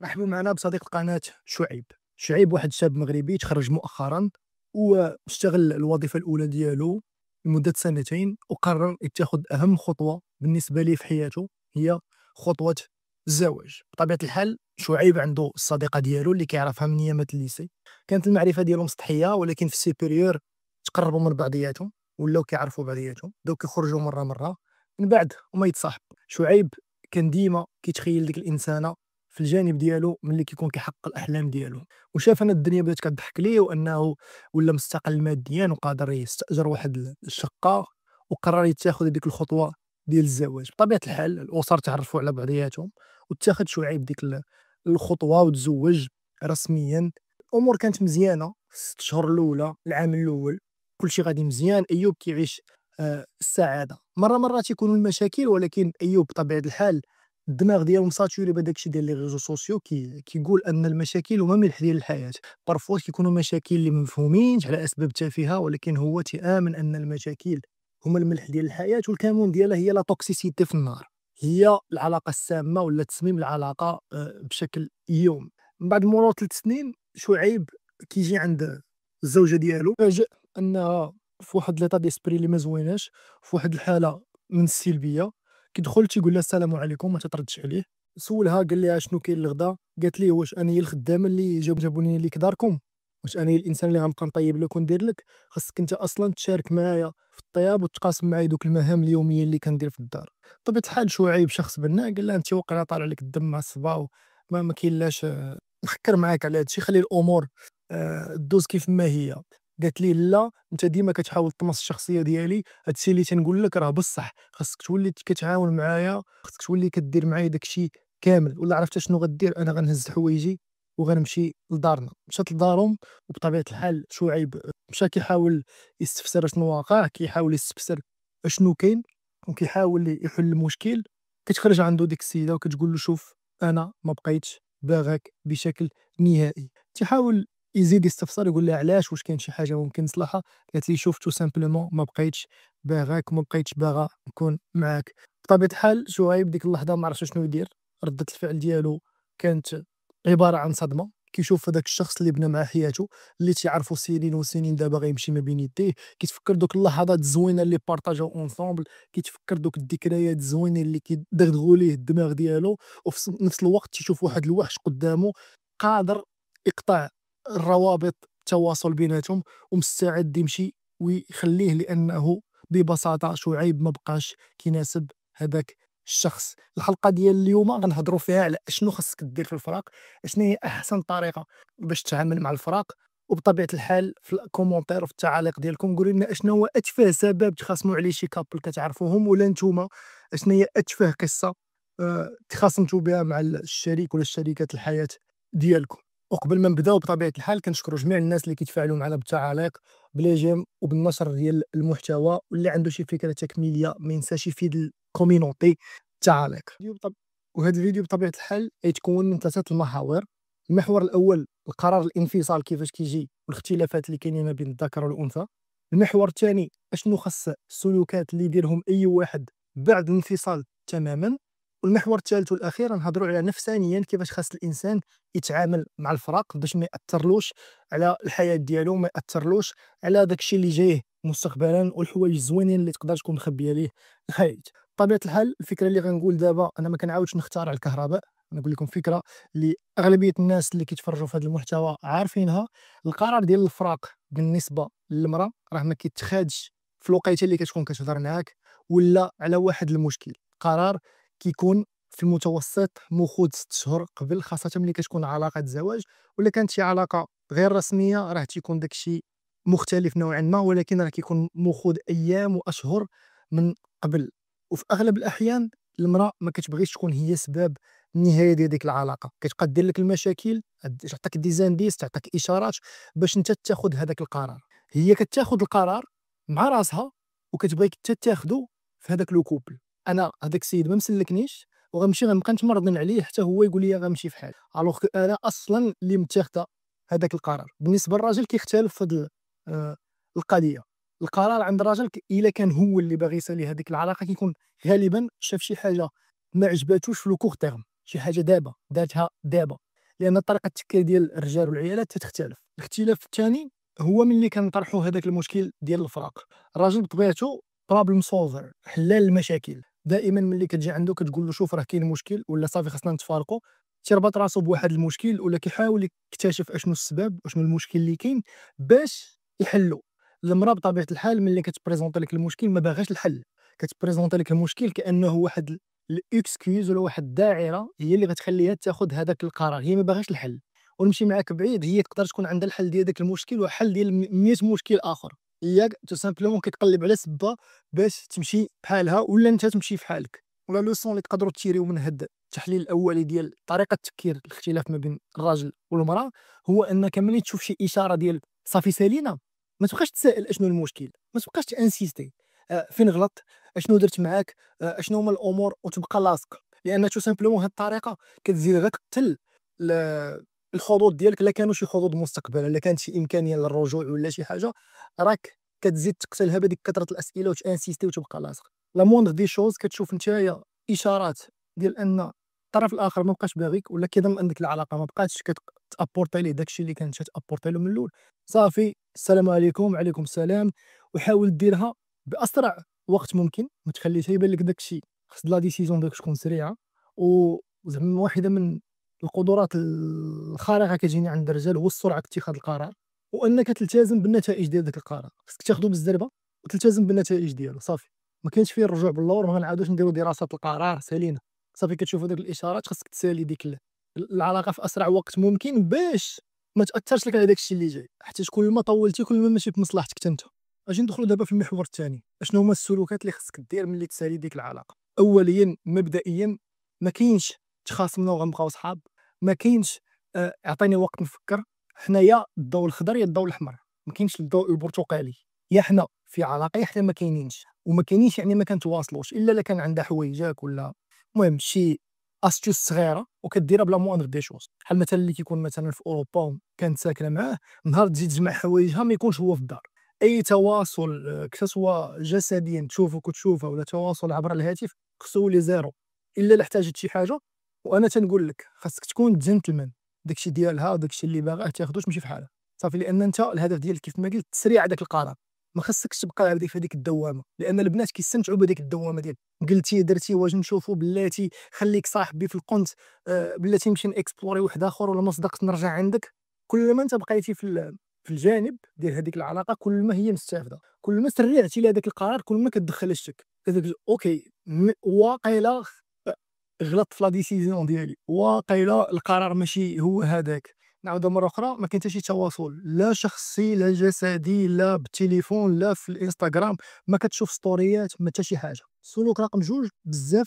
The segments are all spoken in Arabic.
رحبوا معنا بصديق القناة شعيب. شعيب واحد شاب مغربي تخرج مؤخرا واشتغل الوظيفة الأولى ديالو لمدة سنتين، وقرر يتخذ أهم خطوة بالنسبة ليه في حياته، هي خطوة الزواج. بطبيعة الحال شعيب عنده الصديقة ديالو اللي كيعرفها من أيامات الليسي، كانت المعرفة ديالهم سطحية، ولكن في السيبيريور تقربوا من بعضياتهم، ولاو كيعرفوا بعضياتهم، بداو كيخرجوا مرة من بعد وما يتصاحب. شعيب كان ديما كيتخيل ديك الإنسانة في الجانب ديالو ملي كيكون كيحقق الأحلام ديالو، وشاف أن الدنيا بدات كضحك ليه، وأنه ولا مستقل ماديًا وقادر يستأجر واحد الشقة، وقرر يتاخذ هذيك الخطوة ديال الزواج. بطبيعة الحال الأسر تعرفوا على بعضياتهم، واتخذ شعيب ديك الخطوة وتزوج رسميًا. الأمور كانت مزيانة 6 شهور الأولى، العام الأول كلشي غادي مزيان، أيوب كيعيش السعادة. مرة تيكونوا المشاكل، ولكن أيوب بطبيعة الحال الدماغ ديالو مساتوري بهداك الشيء ديال لي ريزو سوسيو، كيقول ان المشاكل هما ملح ديال الحياه. بارفوا كيكونوا مشاكل اللي مفهومينش على اسباب تافهه، ولكن هو تيامن ان المشاكل هما الملح ديال الحياه، والكمون ديالها هي لا توكسيسيتي في النار، هي العلاقه السامه ولا تصميم العلاقه بشكل يومي. من بعد مرور 3 سنين شعيب كيجي عند الزوجه ديالو، فاجئ انها في واحد ليطا ديسبري اللي ما زويناش، في واحد الحاله من السلبيه. كيدخل تيقول لها السلام عليكم، ما تتردش عليه. سولها قال لها شنو كاين لغدا، قالت ليه واش انا هي الخدامه اللي جابوني ليك داركم، واش انا هي الانسان اللي غنبقى نطيب لك وندير لك؟ خاصك انت اصلا تشارك معايا في الطياب وتقاسم معايا دوك المهام اليوميه اللي كندير في الدار. بطبيعه الحال شعيب شخص بناء، قال لها انت واقيلا طالع لك الدم مع الصبا، وما كاين لاش نفكر معاك على هادشي، خلي الامور دوز كيف ما هي. قالت لي لا، انت ديما كتحاول تطمس الشخصيه ديالي، هادشي اللي تنقول لك راه بصح، خاصك تولي كتعاون معايا، خاصك تولي كدير معايا داكشي كامل، ولا عرفتي شنو غدير؟ انا غنهز حوايجي وغنمشي لدارنا. مشات لدارهم، وبطبيعه الحال شعيب مشى كيحاول يستفسر شنو واقع، كيحاول يستفسر اشنو كاين، وكيحاول يحل المشكل. كتخرج عنده ديك السيده وكتقول له شوف، انا ما بقيتش باغاك بشكل نهائي. تيحاول يزيد يستفسر، يقول لها علاش، واش كاين شي حاجه ممكن نصلحها؟ قالت لي شوف تو سامبلومون ما بقيتش باغاك وما بقيتش باغا نكون معاك. بطبيعة الحال شعيب ديك اللحظة ما عرفش شنو يدير، ردة الفعل ديالو كانت عبارة عن صدمة. كيشوف هذاك الشخص اللي بنى معاه حياته، اللي تيعرفو سنين وسنين، دابا غيمشي ما بين يديه. كيتفكر دوك اللحظات الزوينة اللي بارطاجاو اونصومبل، كيتفكر دوك الذكريات الزوينين اللي كيدغدغوا ليه الدماغ ديالو، وفي نفس الوقت تيشوف واحد الوحش قدامه قادر يقطع الروابط التواصل بيناتهم، ومستعد يمشي ويخليه، لأنه ببساطة شعيب ما بقاش كيناسب هذاك الشخص. الحلقة ديال اليوم غنهضروا فيها على اشنو خاصك دير في الفراق، اشنو هي احسن طريقة باش تتعامل مع الفراق. وبطبيعة الحال في الكومونتير وفي التعاليق ديالكم قولوا لنا اشنو هو اتفه سبب تخاصموا عليه شي كابل كتعرفوهم، ولا نتوما اشنو هي اتفه قصة تخاصمتوا بها مع الشريك ولا شريكة الحياة ديالكم. وقبل ما نبداو بطبيعة الحال كنشكروا جميع الناس اللي كيتفاعلوا معنا بالتعاليق، بليجيم وبالنشر ديال المحتوى، واللي عنده شي فكرة تكميلية ما ينساش يفيد الكومينونتي التعاليق. وهذا الفيديو بطبيعة الحال يتكون من 3 المحاور. المحور الأول القرار الانفصال كيفاش كيجي، والاختلافات اللي كاينين ما بين الذكر والأنثى. المحور الثاني اشنو خاص السلوكات اللي يديرهم أي واحد بعد الانفصال تماما. والمحور الثالث والأخير نهضروا على نفسانيا كيفاش خاص الإنسان يتعامل مع الفراق باش ما يأثرلوش على الحياة ديالو، ما يأثرلوش على داك الشيء اللي جايه مستقبلا، والحوايج الزوينين اللي تقدر تكون مخبيه ليه الحياة. بطبيعة الحال الفكرة اللي غنقول دابا انا ما كنعاودش نختار على الكهرباء، نقول لكم فكرة اللي اغلبية الناس اللي كيتفرجوا في هذا المحتوى عارفينها. القرار ديال الفراق بالنسبة للمرأة راه ما كيتخادش في الوقيته اللي كتكون كتهضر معاك ولا على واحد المشكل. قرار كيكون في المتوسط مخوض 6 شهور قبل، خاصة ملي كتكون علاقة زواج، ولا كانت شي علاقة غير رسمية راه تيكون داك الشيء مختلف نوعا ما، ولكن راه كيكون مخوض أيام وأشهر من قبل. وفي أغلب الأحيان المرأة ما كتبغيش تكون هي سبب النهاية ديال ديك العلاقة، كتبقى دير لك المشاكل، تعطيك دي زانديس، تعطيك إشارات باش أنت تاخد هذاك القرار. هي كتاخد القرار مع راسها، وكتبغيك أنت تاخدو في هذاك لو كوبل. انا هذاك السيد ما مسلكنيش، وغنمشي غنبقى نتمرضن عليه حتى هو يقول لي غنمشي في حالي، الوغ كو انا اصلا اللي متاخده هذاك القرار. بالنسبه للراجل كيختلف في هذه آه، القضيه. القرار عند الراجل الا كان هو اللي باغي يسالي هذيك العلاقه، كيكون غالبا شاف شي حاجه ما عجباتوش في لو كور تيرم، شي حاجه دابا دارتها دابا، لان طريقه التفكير ديال الرجال والعيالات تختلف. الاختلاف الثاني هو ملي كنطرحوا هذاك المشكل ديال الفراق. الراجل بطبيعته بروبلم سولفر، حلال المشاكل. دائما ملي كتجي عنده كتقول له شوف راه كاين مشكل ولا صافي خصنا نتفارقوا، تيربط راسو بواحد المشكل ولا كيحاول يكتشف اشنو السبب وشنو المشكل اللي كاين باش يحلو. المراه بطبيعه الحال ملي كتبريزونطي لك المشكل ما باغاش الحل، كتبريزونطي لك المشكل كانه واحد الاكسكيوز ولا واحد الداعره هي اللي غتخليها تاخذ هذاك القرار، هي ما باغاش الحل. ونمشي معاك بعيد، هي تقدر تكون عندها الحل ديال داك المشكل وحل ديال 100 مشكل اخر، هي تو سامبلومون كتقلب على سبه باش تمشي بحالها ولا انت تمشي في حالك. ولا لوسون اللي تقدروا تيريو من هذا التحليل الاولي ديال طريقه التفكير الاختلاف ما بين الراجل والمراه، هو انك ملي تشوف شي اشاره ديال صافي سالينا، ما تبقاش تسائل اشنو المشكل، ما تبقاش تانسيستي فين غلط، اشنو درت معاك، اشنو هما الامور، وتبقى لاصق. لان تو سامبلومون هاد الطريقه كتزيد غير تقتل الحظوظ ديالك. لا كانوا شي حظوظ مستقبلا، لا كانت شي امكانيه للرجوع ولا شي حاجه، راك كتزيد تقتلها بهذيك كثره الاسئله وتانسيستي وتبقى لاصق. لا موندغ دي شوز كتشوف نتايا اشارات ديال ان الطرف الاخر ما بقاش باغيك ولا كيظن ان ديك العلاقه ما بقاتش كتابورتي ليه داكشي اللي كانت تابورتي له من الاول، صافي السلام عليكم وعليكم السلام. وحاول ديرها باسرع وقت ممكن، ما تخليش يبان لك داكشي. خص لا ديسيزون ديالك تكون سريعه. وزعما واحده من القدرات الخارقه كتجيني عند الرجال هو السرعه في اتخاذ القرار، وانك تلتزم بالنتائج ديال داك القرار. خصك تاخذو بالزربه وتلتزم بالنتائج ديالو صافي. ما كاينش فيه الرجوع باللور، ما غنعاودوش نديرو دراسات القرار سالينا. صافي كتشوف هذوك الاشارات خصك تسالي ديك العلاقه في اسرع وقت ممكن باش ما تاثرش لك على داك الشيء اللي جاي، حيت كل ما طولتي كل ما ماشي في مصلحتك حتى انت. اجي ندخلوا دابا في المحور الثاني، اشنو هما السلوكات اللي خصك دير ملي تسالي ديك العلاقه. اوليا مبدئيا ما كاينش تخاصمنا وغنبقاو صحاب، ما كاينش اعطيني وقت نفكر. حنايا الضوء الخضر يا الضوء الاحمر، ما كاينش الضوء البرتقالي. يا حنا في علاقه يا حنا ما كاينينش. وما كاينينش يعني ما كنتواصلوش الا كان عندها حوايجك ولا المهم شي استيوس صغيره وكديرها بلا موندغ دي شوز. بحال مثلا اللي كيكون مثلا في اوروبا كانت ساكنه معاه، نهار تجي تجمع حوايجها ما يكونش هو في الدار. اي تواصل كسوا جسديا تشوفك وتشوفها ولا تواصل عبر الهاتف خصو يولي زيرو الا احتاجت شي حاجه. وانا تنقول لك خاصك تكون جنتلمان، داكشي ديالها وداكشي اللي باغاه تاخذو تمشي في حالها صافي. لان انت الهدف ديالك كيف ما قلت تسريع داك القرار، ما خصكش تبقى في هذيك الدوامه، لان البنات كيستمتعوا بهذيك الدوامه ديال قلتي درتي واش نشوفوا بلاتي خليك صاحبي في القنت، بلاتي نمشي نكسبلوري واحد اخر ولا ما صدقت نرجع عندك. كل ما انت بقيتي في الجانب ديال هذيك العلاقه كل ما هي مستافده، كل ما سرعتي لهذاك القرار كل ما كتدخل الشك. اوكي واقيلا غلطت في لا ديسيزيون ديالي، واقيلا القرار ماشي هو هذاك. نعاود مره اخرى، ما كاين حتى شي تواصل لا شخصي لا جسدي لا بالتليفون لا في الانستغرام، ما كتشوف ستوريات ما حتى شي حاجه. السلوك رقم جوج بزاف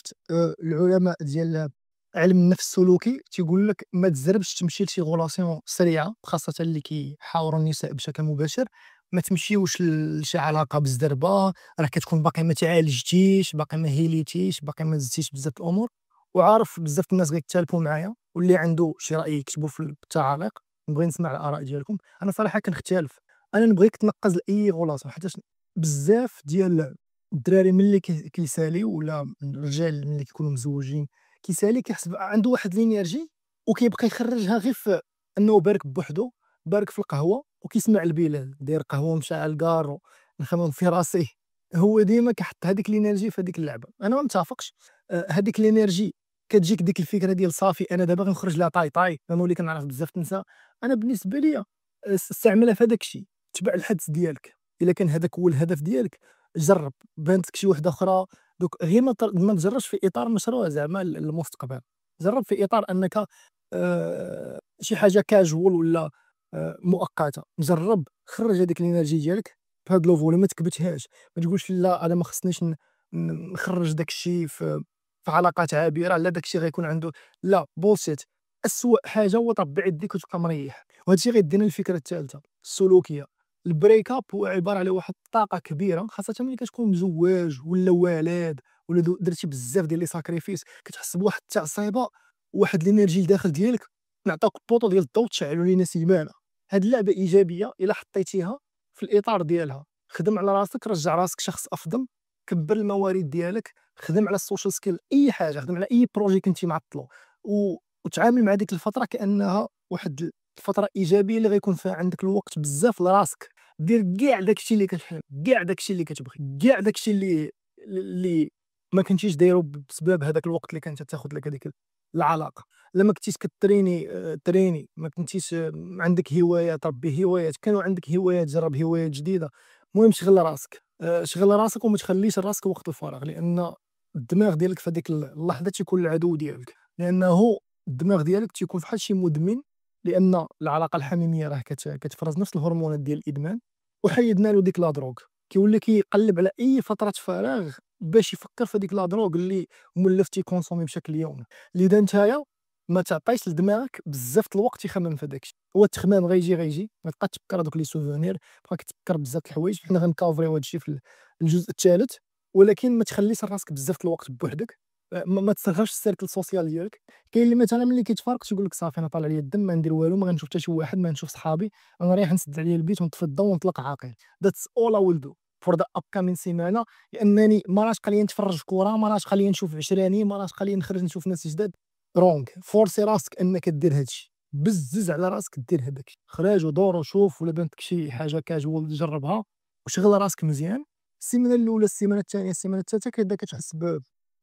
العلماء ديال علم النفس السلوكي تيقول لك ما تزربش تمشي لشي غولاسيون سريعه، خاصه اللي كيحاوروا النساء بشكل مباشر. ما تمشيوش لشي علاقه بالزربه، راه كتكون باقي ما تعالجتيش، باقي ما هيليتيش، باقي ما زدتيش بزاف الامور. وعارف بزاف الناس غيختلفوا معايا، واللي عنده شي راي يكتبوا في التعاليق، نبغي نسمع الاراء ديالكم. انا صراحه كنختلف، انا نبغيك تنقز لاي غلاصه، حيت بزاف ديال الدراري ملي كيساليو ولا الرجال ملي كيكونوا مزوجين كيسالي كيحسب عنده واحد لينيرجي وكيبقى يخرجها غير في انه بارك بوحدو، بارك في القهوه وكيسمع البلال داير قهوه مشعل كارو نخمم في راسي. هو ديما كيحط هذيك لينيرجي في هذيك اللعبه. انا ما متفقش. هذيك الانرجي كتجيك ديك الفكره ديال صافي انا دابا غنخرج لها طاي طاي. نولي كنعرف بزاف النساء، انا بالنسبه لي استعملها في هذاك الشيء، تبع الحدس ديالك. الا كان هذاك هو الهدف ديالك جرب، بانت لك شي وحده اخرى دوك غير ما تجربش في اطار مشروع زعما المستقبل. جرب في اطار انك شي حاجه كاجوال ولا مؤقته. جرب خرج هذيك الانرجي ديالك بهاد لوفولي، ما تكبتهاش. ما تقولش لا انا ما خصنيش نخرج داك الشيء في علاقات عابره، لا داك الشيء غيكون عنده. لا بولشيت. اسوء حاجه هو تربي يديك وتبقى مريح. وهذا الشيء غيدينا الفكره الثالثه السلوكيه. البريك اب هو عباره على واحد الطاقه كبيره، خاصه ملي كتكون مزواج ولا والد ولا درتي بزاف ديال لي ساكريفيس، كتحس بواحد التعصيبه، واحد الانرجي لداخل ديالك. نعطيك بوطو ديال الضوء تشعلوا لينا سيمانه. هاد اللعبه ايجابيه الا حطيتيها في الاطار ديالها. خدم على راسك، رجع راسك شخص افضل، كبر الموارد ديالك، خدم على السوشيال سكيل، اي حاجه، خدم على اي بروجي كنتي معطلو، وتعامل مع ديك الفترة كأنها واحد الفترة إيجابية اللي غيكون فيها عندك الوقت بزاف لراسك، دير كاع داكشي اللي كتحب، كاع داكشي اللي كتبغي، كاع داكشي اللي ما كنتيش دايرو بسبب هذاك الوقت اللي كانت تاخد لك هذيك العلاقة. إلا ما كنتيش كتريني تريني، ما كنتيش عندك هوايات ربي هوايات، كانوا عندك هوايات جرب هوايات جديدة. المهم شغل راسك، شغل راسك وما تخليش راسك وقت الفراغ، لأن الدماغ ديالك في هذيك اللحظة تيكون العدو ديالك، لأنه الدماغ ديالك تيكون فحال شي مدمن، لأن العلاقة الحميمية راه كتفرز نفس الهرمونات ديال الإدمان، وحيدنا له ديك لا دروغ، كيولي كيقلب على أي فترة فراغ باش يفكر في هذيك لا دروغ اللي مولف تيكونسومي بشكل يومي. لذا نتايا ما تعطيش لدماغك بزاف د الوقت يخمم في هذاك الشيء، هو التخمام غيجي ما تبقاش تفكر هذوك لي سوفونير، بقا كتفكر بزاف د الحوايج. حنا غنكافريو هذا الشيء في الجزء الثالث، ولكن ما تخليش راسك بزاف د الوقت بوحدك، ما تصغرش السيركل السوسيال ديالك. كاين اللي مثلا ملي كيتفارق تيقول لك صافي انا طالع ليا الدم، ما ندير والو، ما غنشوف حتى شي واحد، ما نشوف صحابي، انا رايح نسد عليا البيت ونطفي الضو ونطلق عاقل. ذاتس اول اي ويل دو فور ذا اب كامين سيمانه، لانني ما راش قال لي نتفرج في كره، ما راش قال لي نشوف عشراني، ما راش قال لي نخرج نشوف ناس جداد. رونغ، فورسي راسك انك دير هادشي، بزز على راسك دير هذاك، خرج ودور وشوف، ولا بانتك شي حاجه كاجوال جربها وشغل راسك مزيان. السيمانه الاولى، السيمانه الثانيه، السيمانه الثالثه كتبدا كتحس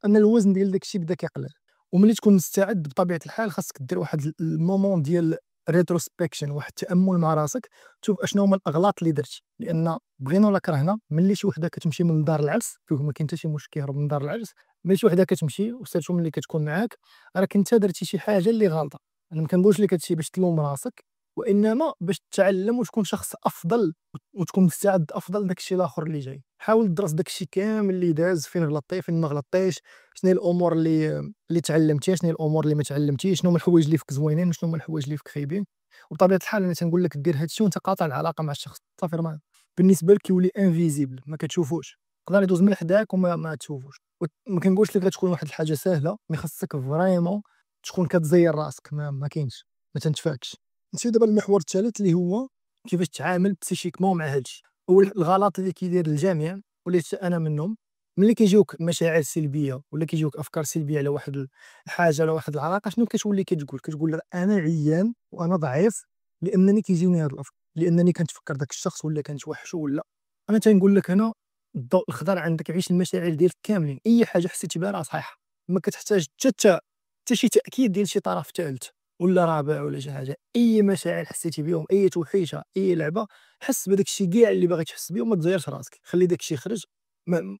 ان الوزن ديال داك الشيء بدا كيقلل. وملي تكون مستعد بطبيعه الحال خاصك دير واحد المومون ديال ريتروسبكشن، واحد التامل مع راسك، تشوف اشنو هما الاغلاط اللي درتي. لان بغينا ولا كرهنا، ملي شي وحده كتمشي من دار العرس، فيه ما كاين حتى شي مشكل كيهرب من دار العرس، ملي شي وحده كتمشي وسيرتو ملي كتكون معاك، راك انت درتي شي حاجه اللي غلطه. انا ما كنقولش لك هادشي باش تلوم راسك، وانما باش تتعلم وتكون شخص افضل، وتكون مستعد افضل داك الشيء الاخر اللي جاي. حاول تدرس داك الشيء كامل اللي داز، فين غلطتي فين ما غلطتيش، شنو هي الامور اللي تعلمتيها، شنو هي الامور اللي ما تعلمتيش، شنو هما الحوايج اللي فيك زوينين وشنو هما الحوايج اللي فيك خايبين. وبطبيعه الحال انا تنقول لك دير هادشي وانت قاطع العلاقه مع الشخص، صافي راه بالنسبه لك كيولي انفيزيبل، ما كتشوفوش، يقدر يدوز من حداك وما ما تشوفوش. ما كنقولش لك غتكون واحد الحاجه سهله، مي خاصك فريمون تكون كتزير راسك، ما كاينش، ما تنتفاكش. نمشيو دابا للمحور الثالث اللي هو كيفاش تتعامل بسيشيكمون مع هادشي. هو الغلط اللي كيدير الجميع واللي حتى انا منهم، ملي كيجيوك مشاعر سلبيه ولا كيجيوك افكار سلبيه على واحد الحاجه، على واحد العلاقه، شنو كتولي كتقول لا انا عيان وانا ضعيف لانني كيجيوني هاد الافكار، لانني كنتفكر داك الشخص ولا كنتوحشو ولا. انا تنقول لك هنا الضوء الخضر عندك، عيش المشاعر ديالك كاملين، اي حاجه حسيتي بها راه صحيحه، ما كتحتاج حتى شي تاكيد ديال شي طرف ثالث ولا رابع ولا شي حاجه. اي مشاعر حسيتي بهم، اي توحيشه، اي لعبه، حس بداك الشيء كاع اللي باغي تحس بيه وما تزيرش راسك، خلي داك الشيء يخرج،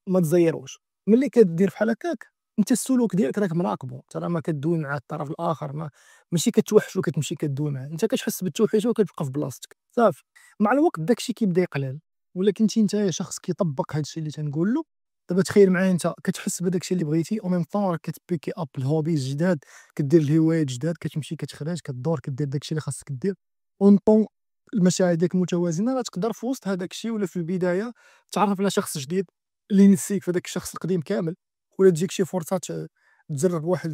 ما تزيروش. ملي كدير بحال هكاك انت السلوك ديالك راك مراقبه، انت راه ما كدوي مع الطرف الاخر، ماشي كتوحش وكتمشي كدوي معاه، انت كتحس بالتوحيشه وكتبقى في بلاصتك صافي. مع الوقت داك الشيء كيبدا يقلل، ولا كنتي انت شخص كيطبق هذا الشيء اللي تنقول له. دابا تخيل معايا انت كتحس بداك الشيء اللي بغيتي، او ميم طون راك كتبيكي اب الهوبيز جداد، كدير الهوايات جداد، كتمشي كتخرج كدور كدير داك الشيء اللي خاصك دير، اون طون المشاعر ديالك متوازنه. راه تقدر في وسط هذاك الشيء ولا في البدايه تعرف على شخص جديد اللي ينسيك في هذاك الشخص القديم كامل، ولا تجيك شي فرصه تجرب واحد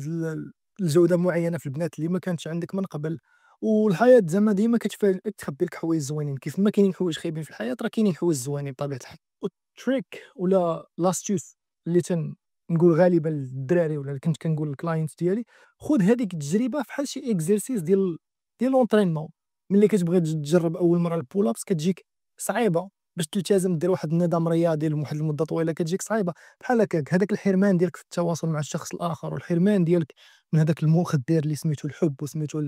الجوده معينه في البنات اللي ما كانتش عندك من قبل. والحياه زعما ديما كتخبي لك حوايج زوينين، كيف ما كاينين حوايج خايبين في الحياه راه كاينين حوايج زوينين بطبيعه الحال. والتريك ولا لاستيوس اللي نقول غالبا للدراري ولا اللي كنت كنقول للكلاينت ديالي، خذ هذيك التجربه فحال شي اكزرسيس ديال لونطرينمون. ملي كتبغي تجرب اول مره البول ابس كتجيك صعيبه، باش تلتزم دير واحد النظام رياضي لواحد المده طويله كتجيك صعيبه. بحال هكاك هذاك الحرمان ديالك في التواصل مع الشخص الاخر، والحرمان ديالك من هذاك المخدر اللي سميتو الحب وسميتو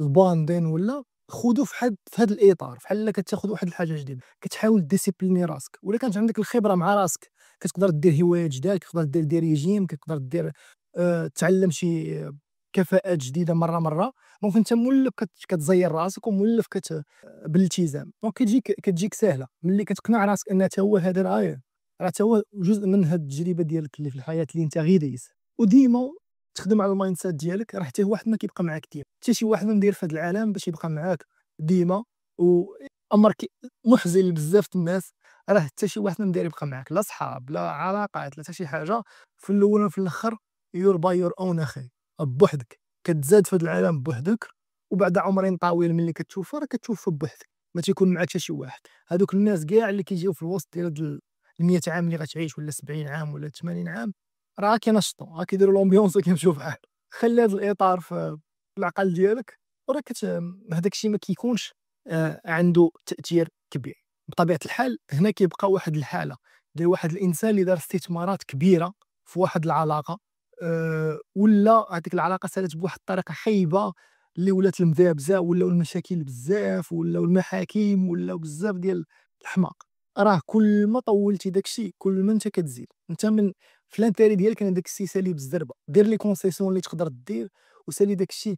الباندين، ولا خذو في هذا الاطار، بحال كتاخذ واحد الحاجه جديده كتحاول ديسيبليني راسك. ولا كانت عندك الخبره مع راسك كتقدر دير هوايات جداد، كتقدر دير ريجيم، كتقدر دير تعلم شي كفاءات جديده مره. دونك انت مولف كتزير راسك ومولف بالالتزام، دونك كتجيك ساهله ملي كتقنع راسك ان حتى هو هذا راه حتى هو جزء من هاد التجربه ديالك اللي في الحياه اللي انت غير دايز. وديما تخدم على المايند سيت ديالك، راه حتى واحد ما كيبقى معاك ديما، حتى شي واحد ما مدير في هذا العالم باش يبقى معاك ديما. وامر محزن لبزاف د الناس، راه حتى شي واحد ما مدير يبقى معاك، لا صحاب لا علاقات لا حتى شي حاجه. في الاول وفي الاخر يور باي يور اون اخي، بوحدك كتزاد في هذا العالم بوحدك. وبعد عمرين طويل ملي كتشوفها راه كتشوفها بوحدك، ما تيكون معاك حتى شي واحد. هذوك الناس كاع اللي كيجيو في الوسط ديال هاد 100 عام اللي غتعيش ولا 70 عام ولا 80 عام، راه كينشطوا، راه كيديروا لومبيونس وكيمشيو بحال. خلي هذا الاطار العقل ديالك، وراه هذاك الشيء ما كيكونش عنده تأثير كبير. بطبيعة الحال هنا كيبقى واحد الحالة ديال واحد الإنسان اللي دار استثمارات كبيرة في واحد العلاقة، ولا هذيك العلاقة سالات بواحد الطريقة خايبة اللي ولات المذابزة، ولاو المشاكل بزاف، ولاو المحاكم، ولاو بزاف ديال الحماق. راه كل ما طولتي داك الشيء كل ما انت كتزيد، انت من في الانتيري ديالك ان داك الشيء سالي بالزربه، دير لي كونسيسيون اللي تقدر دير وسالي داك الشيء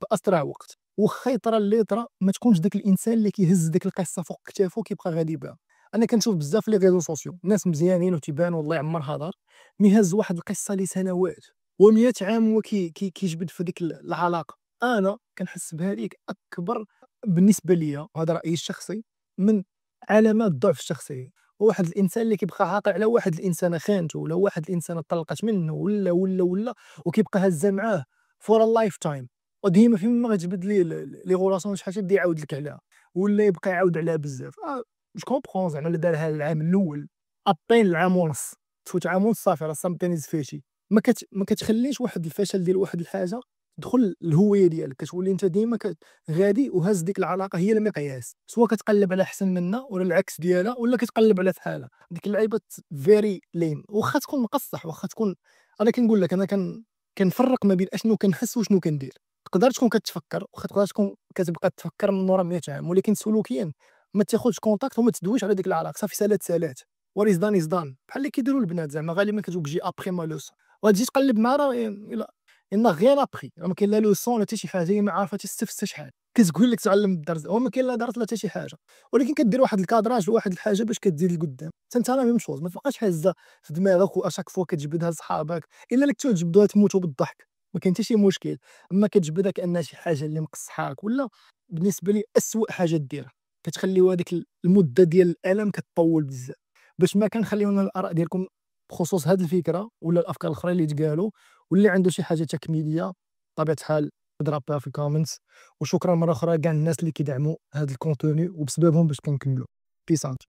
باسرع وقت، واخا يطرا اللي يطرا ما تكونش داك الانسان اللي كيهز ديك القصه فوق كتافو كيبقى غادي بها. انا كنشوف بزاف لي ريزو سوسيو ناس مزيانين وتيبان والله يعمرها دار، مي هز واحد القصه لسنوات و100 عام هو كيجبد في ديك العلاقه. انا كنحس بهذيك اكبر بالنسبه ليا، وهذا رايي الشخصي، من علامات ضعف الشخصيه. واحد الانسان اللي كيبقى عاقل على واحد الانسانه خانته، ولا واحد الانسانه طلقت منه، ولا وكيبقى هازه معاه فور ا لايف تايم، وديما فين ما غتجبد لي غولاسيون شي حاجه بدا يعاود لك عليها، ولا يبقى يعاود عليها بزاف. جو كومبخون زعما اللي دارها العام الاول ابطين العام ونص، تفوت عام ونص صافي راه سامثين از فيشي. ما كتخليش واحد الفشل ديال واحد الحاجه تدخل الهويه ديالك، كتولي انت ديما غادي وهاز ديك العلاقه هي المقياس، سوا كتقلب على احسن منها ولا العكس ديالها، ولا كتقلب على فحالها. ديك اللعيبه فيري لين، واخا تكون مقصح، واخا تكون. انا كنقول لك انا كنفرق ما بين اشنو كنحس وشنو كندير. تقدر تكون كتفكر، واخا تقدر تكون كتبقى تفكر من ورا 100 عام، ولكن سلوكيا ما تاخذش كونتاكت وما تدويش على ديك العلاقه، صافي سالات وريز دان از دان، بحال اللي كيديروا البنات زعما غالبا كتجي ابخي ما لوسون، وتجي تقلب مع راه إن غير ابخي، ما كاين لا لوسون لا حتى شي حاجه، هي ما عارفه تستفسر شحال كتقول لك تعلم الدرس، هو ما كاين لا درس لا حتى شي حاجه، ولكن كدير واحد الكادراج لواحد الحاجه باش كتزيد لقدام. حتى انت لا ميم شوز، ما تبقاش هازه في دماغك واشاك فوا كتجبدها لصحابك، الا لك تجبدوها تموتوا بالضحك ما كاين حتى شي مشكل. اما كتجبدها كانها شي حاجه اللي مقصحاك، ولا بالنسبه لي اسوء حاجه ديرها كتخليو هذيك المده ديال الالم كتطول بزاف. باش ما كنخليونا الاراء ديالكم بخصوص هذه الفكره ولا الافكار الاخرى اللي تقالوا، واللي عنده شي حاجه تكميليه بطبيعه الحال اضرب بها في الكومنتس. وشكرا مره اخرى كاع الناس اللي كيدعموا هذا الكونتوني وبسببهم باش كنكملوا. بيس اوت.